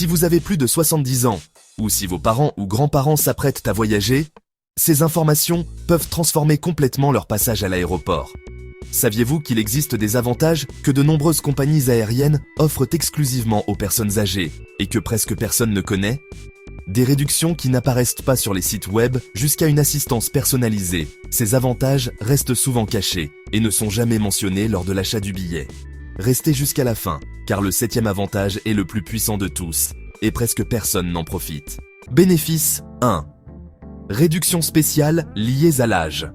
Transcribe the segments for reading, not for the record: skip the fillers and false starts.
Si vous avez plus de 70 ans, ou si vos parents ou grands-parents s'apprêtent à voyager, ces informations peuvent transformer complètement leur passage à l'aéroport. Saviez-vous qu'il existe des avantages que de nombreuses compagnies aériennes offrent exclusivement aux personnes âgées et que presque personne ne connaît? Des réductions qui n'apparaissent pas sur les sites web jusqu'à une assistance personnalisée. Ces avantages restent souvent cachés et ne sont jamais mentionnés lors de l'achat du billet. Restez jusqu'à la fin, car le 7e avantage est le plus puissant de tous, et presque personne n'en profite. Bénéfice 1. Réduction spéciale liées à l'âge.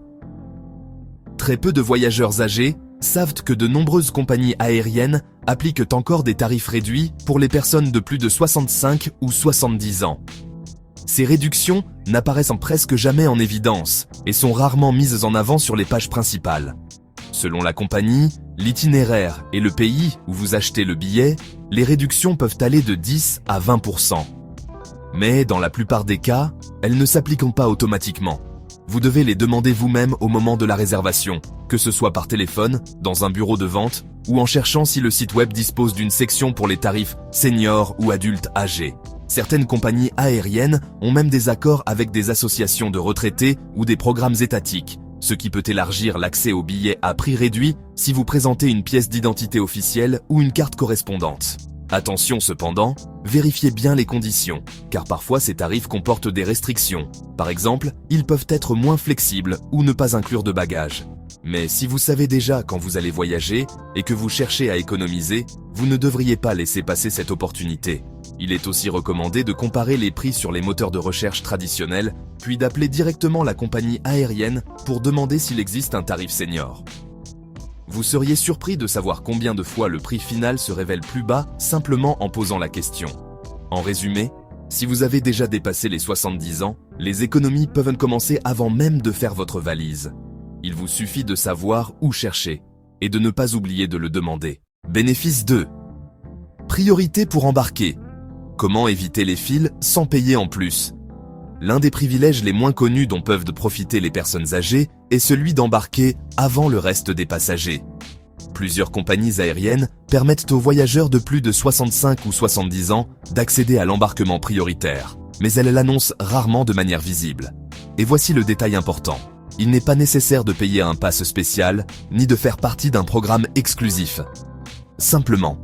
Très peu de voyageurs âgés savent que de nombreuses compagnies aériennes appliquent encore des tarifs réduits pour les personnes de plus de 65 ou 70 ans. Ces réductions n'apparaissent presque jamais en évidence et sont rarement mises en avant sur les pages principales. Selon la compagnie, l'itinéraire et le pays où vous achetez le billet, les réductions peuvent aller de 10 à 20%. Mais dans la plupart des cas, elles ne s'appliquent pas automatiquement. Vous devez les demander vous-même au moment de la réservation, que ce soit par téléphone, dans un bureau de vente, ou en cherchant si le site web dispose d'une section pour les tarifs seniors ou adultes âgés. Certaines compagnies aériennes ont même des accords avec des associations de retraités ou des programmes étatiques, ce qui peut élargir l'accès aux billets à prix réduit si vous présentez une pièce d'identité officielle ou une carte correspondante. Attention cependant, vérifiez bien les conditions, car parfois ces tarifs comportent des restrictions. Par exemple, ils peuvent être moins flexibles ou ne pas inclure de bagages. Mais si vous savez déjà quand vous allez voyager et que vous cherchez à économiser, vous ne devriez pas laisser passer cette opportunité. Il est aussi recommandé de comparer les prix sur les moteurs de recherche traditionnels, puis d'appeler directement la compagnie aérienne pour demander s'il existe un tarif senior. Vous seriez surpris de savoir combien de fois le prix final se révèle plus bas simplement en posant la question. En résumé, si vous avez déjà dépassé les 70 ans, les économies peuvent commencer avant même de faire votre valise. Il vous suffit de savoir où chercher et de ne pas oublier de le demander. Bénéfice 2. Priorité pour embarquer. Comment éviter les files sans payer en plus? L'un des privilèges les moins connus dont peuvent profiter les personnes âgées est celui d'embarquer avant le reste des passagers. Plusieurs compagnies aériennes permettent aux voyageurs de plus de 65 ou 70 ans d'accéder à l'embarquement prioritaire, mais elles l'annoncent rarement de manière visible. Et voici le détail important. Il n'est pas nécessaire de payer un pass spécial, ni de faire partie d'un programme exclusif. Simplement,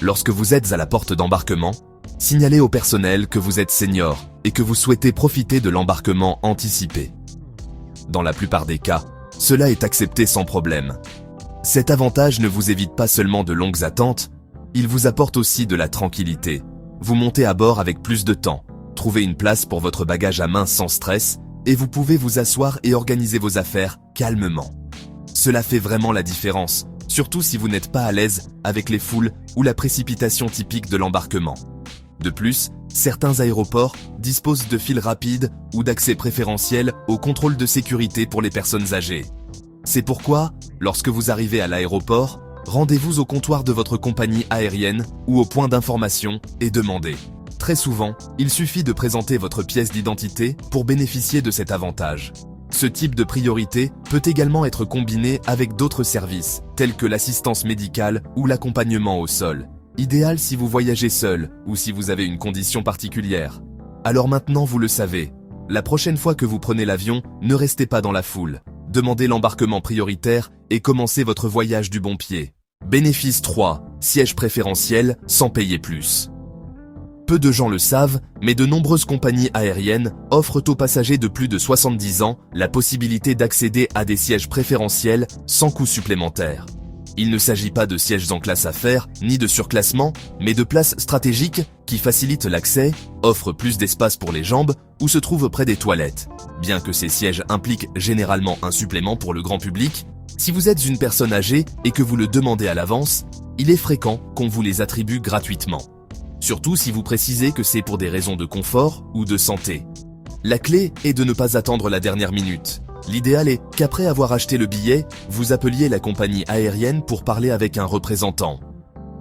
lorsque vous êtes à la porte d'embarquement, signalez au personnel que vous êtes senior et que vous souhaitez profiter de l'embarquement anticipé. Dans la plupart des cas, cela est accepté sans problème. Cet avantage ne vous évite pas seulement de longues attentes, il vous apporte aussi de la tranquillité. Vous montez à bord avec plus de temps, trouvez une place pour votre bagage à main sans stress, et vous pouvez vous asseoir et organiser vos affaires calmement. Cela fait vraiment la différence, surtout si vous n'êtes pas à l'aise avec les foules ou la précipitation typique de l'embarquement. De plus, certains aéroports disposent de files rapides ou d'accès préférentiel au contrôle de sécurité pour les personnes âgées. C'est pourquoi, lorsque vous arrivez à l'aéroport, rendez-vous au comptoir de votre compagnie aérienne ou au point d'information et demandez. Très souvent, il suffit de présenter votre pièce d'identité pour bénéficier de cet avantage. Ce type de priorité peut également être combiné avec d'autres services, tels que l'assistance médicale ou l'accompagnement au sol. Idéal si vous voyagez seul ou si vous avez une condition particulière. Alors maintenant vous le savez, la prochaine fois que vous prenez l'avion, ne restez pas dans la foule. Demandez l'embarquement prioritaire et commencez votre voyage du bon pied. Bénéfice 3. Siège préférentiel sans payer plus. Peu de gens le savent, mais de nombreuses compagnies aériennes offrent aux passagers de plus de 70 ans la possibilité d'accéder à des sièges préférentiels sans coût supplémentaire. Il ne s'agit pas de sièges en classe affaires, ni de surclassement, mais de places stratégiques qui facilitent l'accès, offrent plus d'espace pour les jambes ou se trouvent près des toilettes. Bien que ces sièges impliquent généralement un supplément pour le grand public, si vous êtes une personne âgée et que vous le demandez à l'avance, il est fréquent qu'on vous les attribue gratuitement. Surtout si vous précisez que c'est pour des raisons de confort ou de santé. La clé est de ne pas attendre la dernière minute. L'idéal est qu'après avoir acheté le billet, vous appeliez la compagnie aérienne pour parler avec un représentant.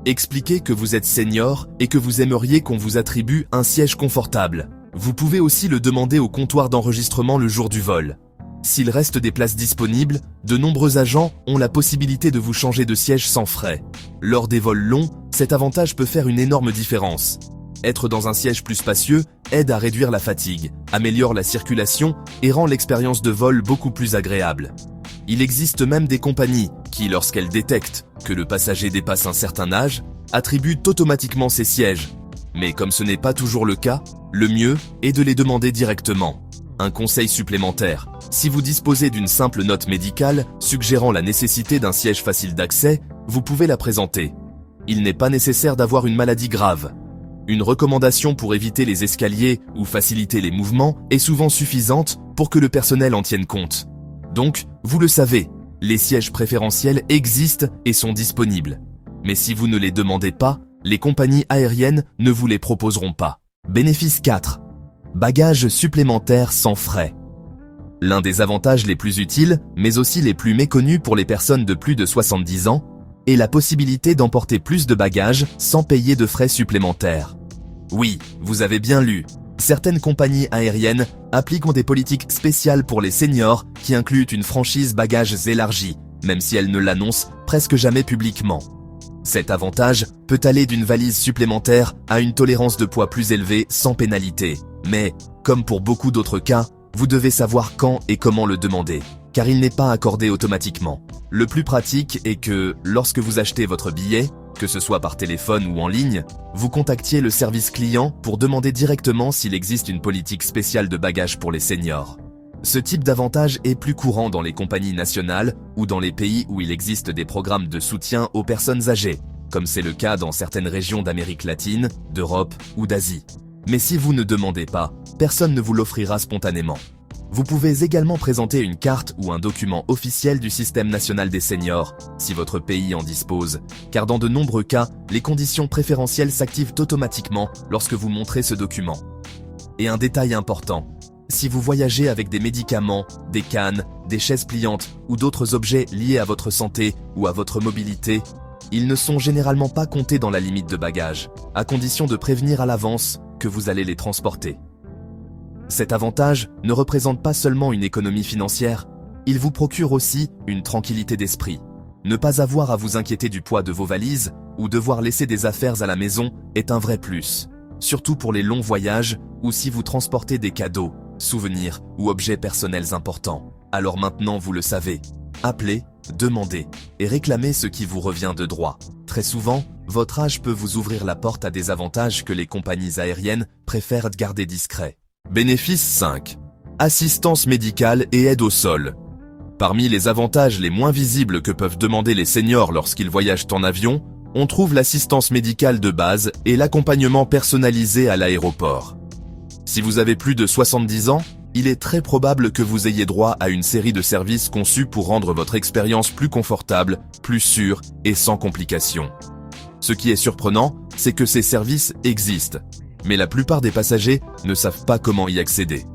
Expliquez que vous êtes senior et que vous aimeriez qu'on vous attribue un siège confortable. Vous pouvez aussi le demander au comptoir d'enregistrement le jour du vol. S'il reste des places disponibles, de nombreux agents ont la possibilité de vous changer de siège sans frais. Lors des vols longs, cet avantage peut faire une énorme différence. Être dans un siège plus spacieux aide à réduire la fatigue, améliore la circulation et rend l'expérience de vol beaucoup plus agréable. Il existe même des compagnies qui, lorsqu'elles détectent que le passager dépasse un certain âge, attribuent automatiquement ces sièges. Mais comme ce n'est pas toujours le cas, le mieux est de les demander directement. Un conseil supplémentaire, si vous disposez d'une simple note médicale suggérant la nécessité d'un siège facile d'accès, vous pouvez la présenter. Il n'est pas nécessaire d'avoir une maladie grave. Une recommandation pour éviter les escaliers ou faciliter les mouvements est souvent suffisante pour que le personnel en tienne compte. Donc, vous le savez, les sièges préférentiels existent et sont disponibles. Mais si vous ne les demandez pas, les compagnies aériennes ne vous les proposeront pas. Bénéfice 4. Bagages supplémentaires sans frais. L'un des avantages les plus utiles, mais aussi les plus méconnus pour les personnes de plus de 70 ans, est la possibilité d'emporter plus de bagages sans payer de frais supplémentaires. Oui, vous avez bien lu. Certaines compagnies aériennes appliquent des politiques spéciales pour les seniors qui incluent une franchise bagages élargie, même si elles ne l'annoncent presque jamais publiquement. Cet avantage peut aller d'une valise supplémentaire à une tolérance de poids plus élevée sans pénalité. Mais, comme pour beaucoup d'autres cas, vous devez savoir quand et comment le demander, car il n'est pas accordé automatiquement. Le plus pratique est que, lorsque vous achetez votre billet, que ce soit par téléphone ou en ligne, vous contactiez le service client pour demander directement s'il existe une politique spéciale de bagages pour les seniors. Ce type d'avantage est plus courant dans les compagnies nationales ou dans les pays où il existe des programmes de soutien aux personnes âgées, comme c'est le cas dans certaines régions d'Amérique latine, d'Europe ou d'Asie. Mais si vous ne demandez pas, personne ne vous l'offrira spontanément. Vous pouvez également présenter une carte ou un document officiel du système national des seniors, si votre pays en dispose, car dans de nombreux cas, les conditions préférentielles s'activent automatiquement lorsque vous montrez ce document. Et un détail important, si vous voyagez avec des médicaments, des cannes, des chaises pliantes ou d'autres objets liés à votre santé ou à votre mobilité, ils ne sont généralement pas comptés dans la limite de bagages, à condition de prévenir à l'avance que vous allez les transporter. Cet avantage ne représente pas seulement une économie financière, il vous procure aussi une tranquillité d'esprit. Ne pas avoir à vous inquiéter du poids de vos valises ou devoir laisser des affaires à la maison est un vrai plus, surtout pour les longs voyages ou si vous transportez des cadeaux, souvenirs ou objets personnels importants. Alors maintenant vous le savez, appelez, demandez et réclamez ce qui vous revient de droit. Très souvent, votre âge peut vous ouvrir la porte à des avantages que les compagnies aériennes préfèrent garder discrets. Bénéfice 5. Assistance médicale et aide au sol. Parmi les avantages les moins visibles que peuvent demander les seniors lorsqu'ils voyagent en avion, on trouve l'assistance médicale de base et l'accompagnement personnalisé à l'aéroport. Si vous avez plus de 70 ans, il est très probable que vous ayez droit à une série de services conçus pour rendre votre expérience plus confortable, plus sûre et sans complications. Ce qui est surprenant, c'est que ces services existent, mais la plupart des passagers ne savent pas comment y accéder.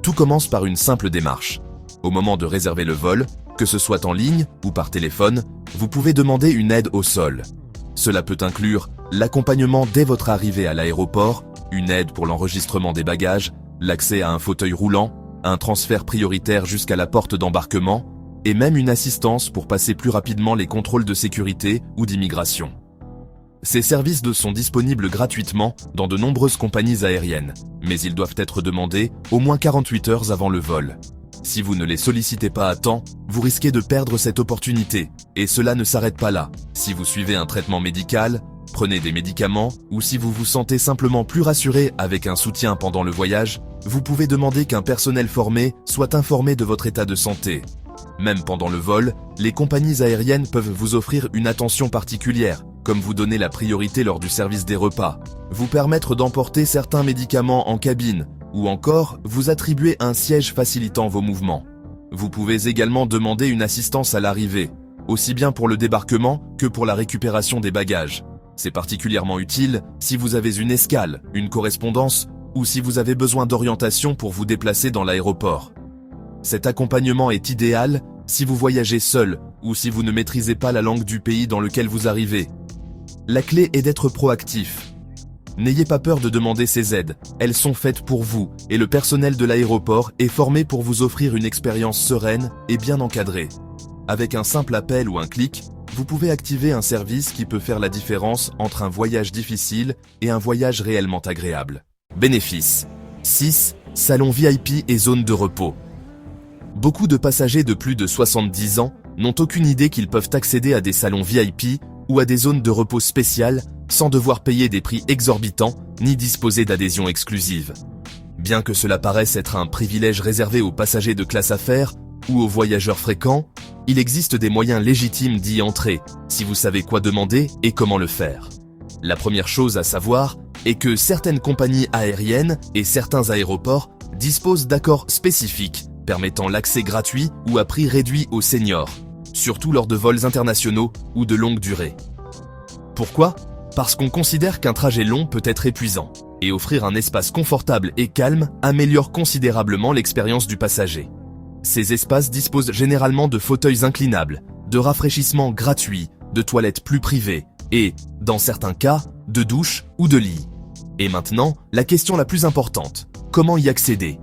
Tout commence par une simple démarche. Au moment de réserver le vol, que ce soit en ligne ou par téléphone, vous pouvez demander une aide au sol. Cela peut inclure l'accompagnement dès votre arrivée à l'aéroport, une aide pour l'enregistrement des bagages, l'accès à un fauteuil roulant, un transfert prioritaire jusqu'à la porte d'embarquement, et même une assistance pour passer plus rapidement les contrôles de sécurité ou d'immigration. Ces services sont disponibles gratuitement dans de nombreuses compagnies aériennes, mais ils doivent être demandés au moins 48 heures avant le vol. Si vous ne les sollicitez pas à temps, vous risquez de perdre cette opportunité, et cela ne s'arrête pas là. Si vous suivez un traitement médical, prenez des médicaments, ou si vous vous sentez simplement plus rassuré avec un soutien pendant le voyage, vous pouvez demander qu'un personnel formé soit informé de votre état de santé. Même pendant le vol, les compagnies aériennes peuvent vous offrir une attention particulière, comme vous donner la priorité lors du service des repas, vous permettre d'emporter certains médicaments en cabine, ou encore vous attribuer un siège facilitant vos mouvements. Vous pouvez également demander une assistance à l'arrivée, aussi bien pour le débarquement que pour la récupération des bagages. C'est particulièrement utile si vous avez une escale, une correspondance, ou si vous avez besoin d'orientation pour vous déplacer dans l'aéroport. Cet accompagnement est idéal si vous voyagez seul ou si vous ne maîtrisez pas la langue du pays dans lequel vous arrivez. La clé est d'être proactif. N'ayez pas peur de demander ces aides, elles sont faites pour vous et le personnel de l'aéroport est formé pour vous offrir une expérience sereine et bien encadrée. Avec un simple appel ou un clic, vous pouvez activer un service qui peut faire la différence entre un voyage difficile et un voyage réellement agréable. Bénéfices. 6. Salon VIP et zone de repos. Beaucoup de passagers de plus de 70 ans n'ont aucune idée qu'ils peuvent accéder à des salons VIP ou à des zones de repos spéciales sans devoir payer des prix exorbitants ni disposer d'adhésions exclusives. Bien que cela paraisse être un privilège réservé aux passagers de classe affaires ou aux voyageurs fréquents, il existe des moyens légitimes d'y entrer si vous savez quoi demander et comment le faire. La première chose à savoir est que certaines compagnies aériennes et certains aéroports disposent d'accords spécifiques permettant l'accès gratuit ou à prix réduit aux seniors, surtout lors de vols internationaux ou de longue durée. Pourquoi ? Parce qu'on considère qu'un trajet long peut être épuisant, et offrir un espace confortable et calme améliore considérablement l'expérience du passager. Ces espaces disposent généralement de fauteuils inclinables, de rafraîchissements gratuits, de toilettes plus privées, et, dans certains cas, de douches ou de lits. Et maintenant, la question la plus importante, comment y accéder ?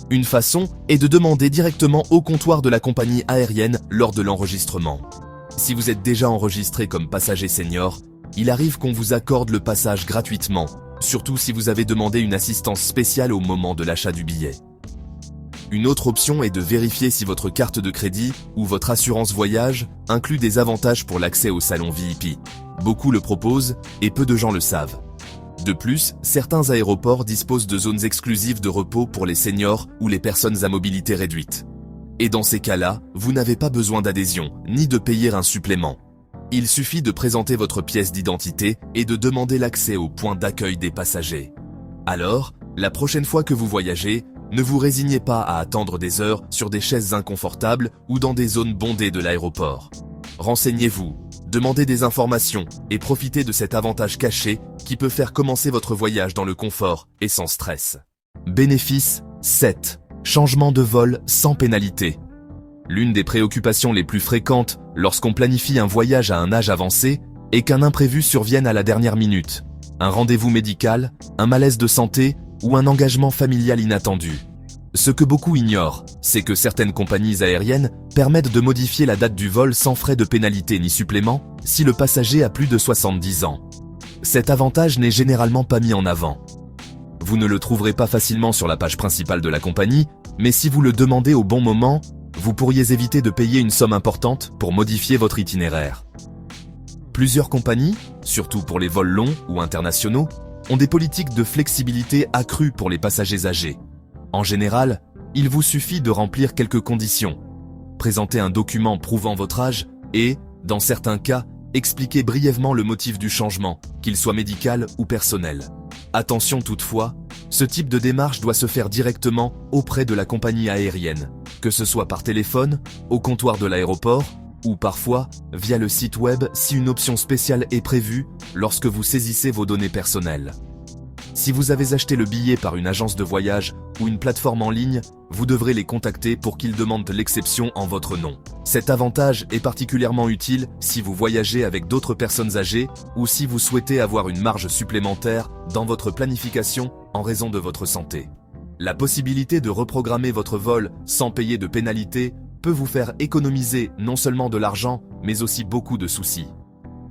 Une façon est de demander directement au comptoir de la compagnie aérienne lors de l'enregistrement. Si vous êtes déjà enregistré comme passager senior, il arrive qu'on vous accorde le passage gratuitement, surtout si vous avez demandé une assistance spéciale au moment de l'achat du billet. Une autre option est de vérifier si votre carte de crédit ou votre assurance voyage inclut des avantages pour l'accès au salon VIP. Beaucoup le proposent et peu de gens le savent. De plus, certains aéroports disposent de zones exclusives de repos pour les seniors ou les personnes à mobilité réduite. Et dans ces cas-là, vous n'avez pas besoin d'adhésion, ni de payer un supplément. Il suffit de présenter votre pièce d'identité et de demander l'accès au point d'accueil des passagers. Alors, la prochaine fois que vous voyagez, ne vous résignez pas à attendre des heures sur des chaises inconfortables ou dans des zones bondées de l'aéroport. Renseignez-vous, demandez des informations et profitez de cet avantage caché qui peut faire commencer votre voyage dans le confort et sans stress. Bénéfice 7. Changement de vol sans pénalité. L'une des préoccupations les plus fréquentes lorsqu'on planifie un voyage à un âge avancé est qu'un imprévu survienne à la dernière minute. Un rendez-vous médical, un malaise de santé ou un engagement familial inattendu. Ce que beaucoup ignorent, c'est que certaines compagnies aériennes permettent de modifier la date du vol sans frais de pénalité ni supplément si le passager a plus de 70 ans. Cet avantage n'est généralement pas mis en avant. Vous ne le trouverez pas facilement sur la page principale de la compagnie, mais si vous le demandez au bon moment, vous pourriez éviter de payer une somme importante pour modifier votre itinéraire. Plusieurs compagnies, surtout pour les vols longs ou internationaux, ont des politiques de flexibilité accrues pour les passagers âgés. En général, il vous suffit de remplir quelques conditions. Présenter un document prouvant votre âge et, dans certains cas, expliquer brièvement le motif du changement, qu'il soit médical ou personnel. Attention toutefois, ce type de démarche doit se faire directement auprès de la compagnie aérienne, que ce soit par téléphone, au comptoir de l'aéroport, ou parfois via le site web si une option spéciale est prévue lorsque vous saisissez vos données personnelles. Si vous avez acheté le billet par une agence de voyage ou une plateforme en ligne, vous devrez les contacter pour qu'ils demandent l'exception en votre nom. Cet avantage est particulièrement utile si vous voyagez avec d'autres personnes âgées ou si vous souhaitez avoir une marge supplémentaire dans votre planification en raison de votre santé. La possibilité de reprogrammer votre vol sans payer de pénalité peut vous faire économiser non seulement de l'argent, mais aussi beaucoup de soucis.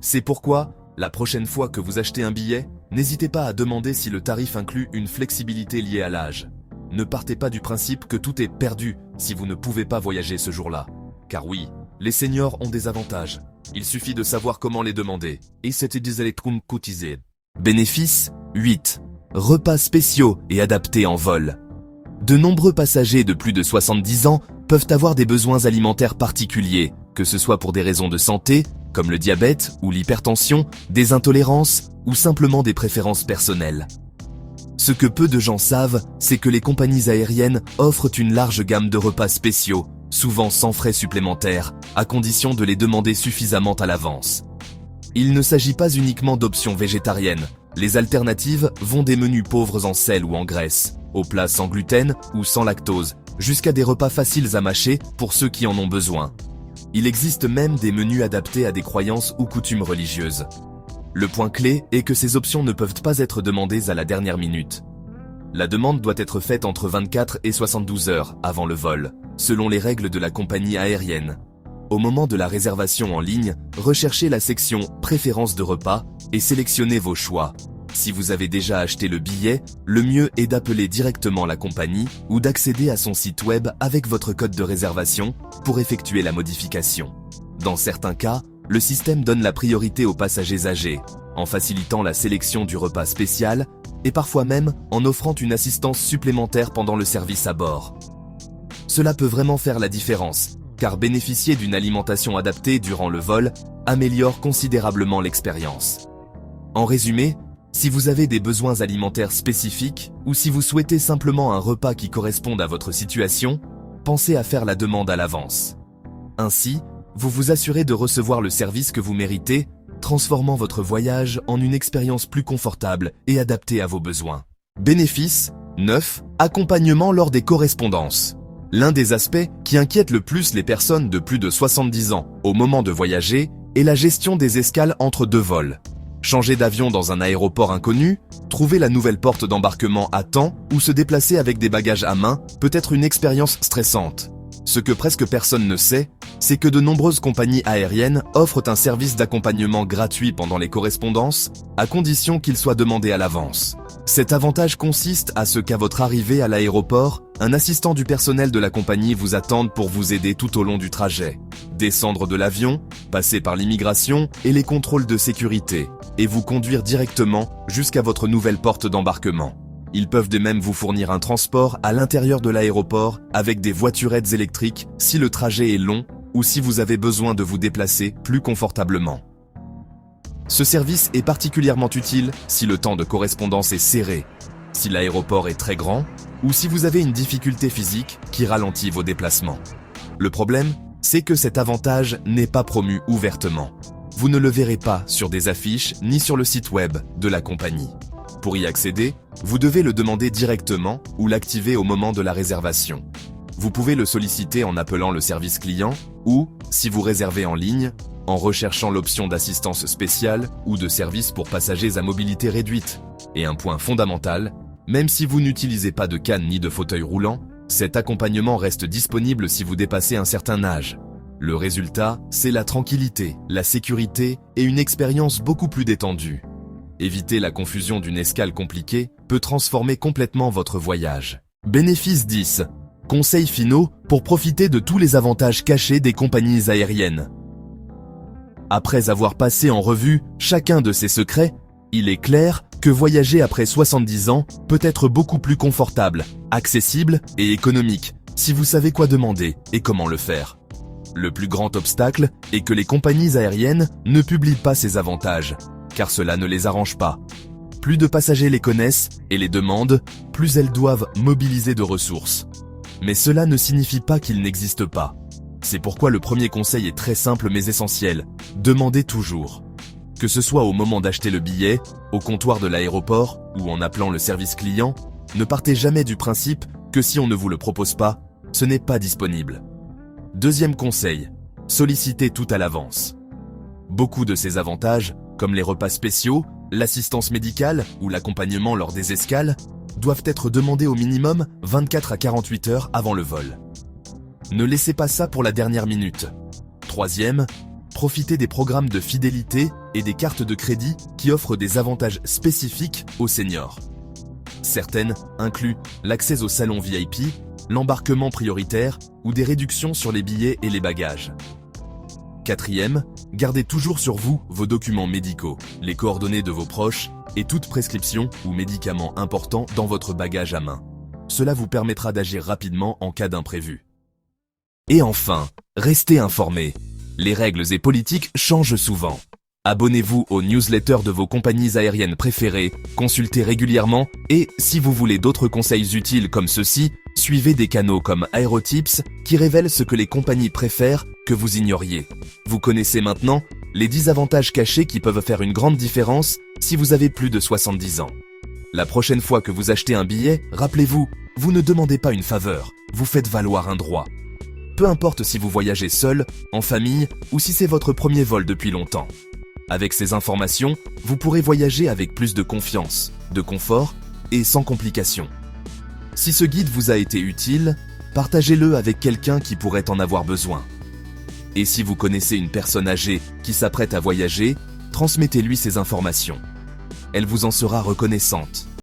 C'est pourquoi, la prochaine fois que vous achetez un billet, n'hésitez pas à demander si le tarif inclut une flexibilité liée à l'âge. Ne partez pas du principe que tout est perdu si vous ne pouvez pas voyager ce jour-là. Car oui, les seniors ont des avantages. Il suffit de savoir comment les demander. Et c'était des électrons cotisés. Bénéfice 8. Repas spéciaux et adaptés en vol. De nombreux passagers de plus de 70 ans peuvent avoir des besoins alimentaires particuliers, que ce soit pour des raisons de santé, comme le diabète ou l'hypertension, des intolérances ou simplement des préférences personnelles. Ce que peu de gens savent, c'est que les compagnies aériennes offrent une large gamme de repas spéciaux, souvent sans frais supplémentaires, à condition de les demander suffisamment à l'avance. Il ne s'agit pas uniquement d'options végétariennes. Les alternatives vont des menus pauvres en sel ou en graisse, aux plats sans gluten ou sans lactose, jusqu'à des repas faciles à mâcher pour ceux qui en ont besoin. Il existe même des menus adaptés à des croyances ou coutumes religieuses. Le point clé est que ces options ne peuvent pas être demandées à la dernière minute. La demande doit être faite entre 24 et 72 heures avant le vol, selon les règles de la compagnie aérienne. Au moment de la réservation en ligne, recherchez la section « Préférences de repas » et sélectionnez vos choix. Si vous avez déjà acheté le billet, le mieux est d'appeler directement la compagnie ou d'accéder à son site web avec votre code de réservation pour effectuer la modification. Dans certains cas, le système donne la priorité aux passagers âgés, en facilitant la sélection du repas spécial et parfois même en offrant une assistance supplémentaire pendant le service à bord. Cela peut vraiment faire la différence, car bénéficier d'une alimentation adaptée durant le vol améliore considérablement l'expérience. En résumé, si vous avez des besoins alimentaires spécifiques ou si vous souhaitez simplement un repas qui corresponde à votre situation, pensez à faire la demande à l'avance. Ainsi, vous vous assurez de recevoir le service que vous méritez, transformant votre voyage en une expérience plus confortable et adaptée à vos besoins. Bénéfice 9. Accompagnement lors des correspondances. L'un des aspects qui inquiète le plus les personnes de plus de 70 ans au moment de voyager est la gestion des escales entre deux vols. Changer d'avion dans un aéroport inconnu, trouver la nouvelle porte d'embarquement à temps ou se déplacer avec des bagages à main peut être une expérience stressante. Ce que presque personne ne sait, c'est que de nombreuses compagnies aériennes offrent un service d'accompagnement gratuit pendant les correspondances, à condition qu'il soit demandé à l'avance. Cet avantage consiste à ce qu'à votre arrivée à l'aéroport, un assistant du personnel de la compagnie vous attende pour vous aider tout au long du trajet. Descendre de l'avion, passer par l'immigration et les contrôles de sécurité, et vous conduire directement jusqu'à votre nouvelle porte d'embarquement. Ils peuvent de même vous fournir un transport à l'intérieur de l'aéroport avec des voiturettes électriques si le trajet est long ou si vous avez besoin de vous déplacer plus confortablement. Ce service est particulièrement utile si le temps de correspondance est serré, si l'aéroport est très grand ou si vous avez une difficulté physique qui ralentit vos déplacements. Le problème, c'est que cet avantage n'est pas promu ouvertement. Vous ne le verrez pas sur des affiches ni sur le site web de la compagnie. Pour y accéder, vous devez le demander directement ou l'activer au moment de la réservation. Vous pouvez le solliciter en appelant le service client ou, si vous réservez en ligne, en recherchant l'option d'assistance spéciale ou de service pour passagers à mobilité réduite. Et un point fondamental, même si vous n'utilisez pas de canne ni de fauteuil roulant, cet accompagnement reste disponible si vous dépassez un certain âge. Le résultat, c'est la tranquillité, la sécurité et une expérience beaucoup plus détendue. Éviter la confusion d'une escale compliquée peut transformer complètement votre voyage. Bénéfice 10. Conseils finaux pour profiter de tous les avantages cachés des compagnies aériennes. Après avoir passé en revue chacun de ces secrets, il est clair que voyager après 70 ans peut être beaucoup plus confortable, accessible et économique si vous savez quoi demander et comment le faire. Le plus grand obstacle est que les compagnies aériennes ne publient pas ces avantages, car cela ne les arrange pas. Plus de passagers les connaissent et les demandent, plus elles doivent mobiliser de ressources. Mais cela ne signifie pas qu'ils n'existent pas. C'est pourquoi le premier conseil est très simple mais essentiel. Demandez toujours. Que ce soit au moment d'acheter le billet, au comptoir de l'aéroport ou en appelant le service client, ne partez jamais du principe que si on ne vous le propose pas, ce n'est pas disponible. Deuxième conseil, sollicitez tout à l'avance. Beaucoup de ces avantages, comme les repas spéciaux, l'assistance médicale ou l'accompagnement lors des escales, doivent être demandés au minimum 24 à 48 heures avant le vol. Ne laissez pas ça pour la dernière minute. Troisième, profitez des programmes de fidélité et des cartes de crédit qui offrent des avantages spécifiques aux seniors. Certaines incluent l'accès au salon VIP, l'embarquement prioritaire ou des réductions sur les billets et les bagages. Quatrième, gardez toujours sur vous vos documents médicaux, les coordonnées de vos proches et toute prescription ou médicament important dans votre bagage à main. Cela vous permettra d'agir rapidement en cas d'imprévu. Et enfin, restez informés. Les règles et politiques changent souvent. Abonnez-vous aux newsletters de vos compagnies aériennes préférées, consultez régulièrement et, si vous voulez d'autres conseils utiles comme ceux-ci, suivez des canaux comme Aerotips qui révèlent ce que les compagnies préfèrent que vous ignoriez. Vous connaissez maintenant les 10 avantages cachés qui peuvent faire une grande différence si vous avez plus de 70 ans. La prochaine fois que vous achetez un billet, rappelez-vous, vous ne demandez pas une faveur, vous faites valoir un droit. Peu importe si vous voyagez seul, en famille ou si c'est votre premier vol depuis longtemps. Avec ces informations, vous pourrez voyager avec plus de confiance, de confort et sans complications. Si ce guide vous a été utile, partagez-le avec quelqu'un qui pourrait en avoir besoin. Et si vous connaissez une personne âgée qui s'apprête à voyager, transmettez-lui ces informations. Elle vous en sera reconnaissante.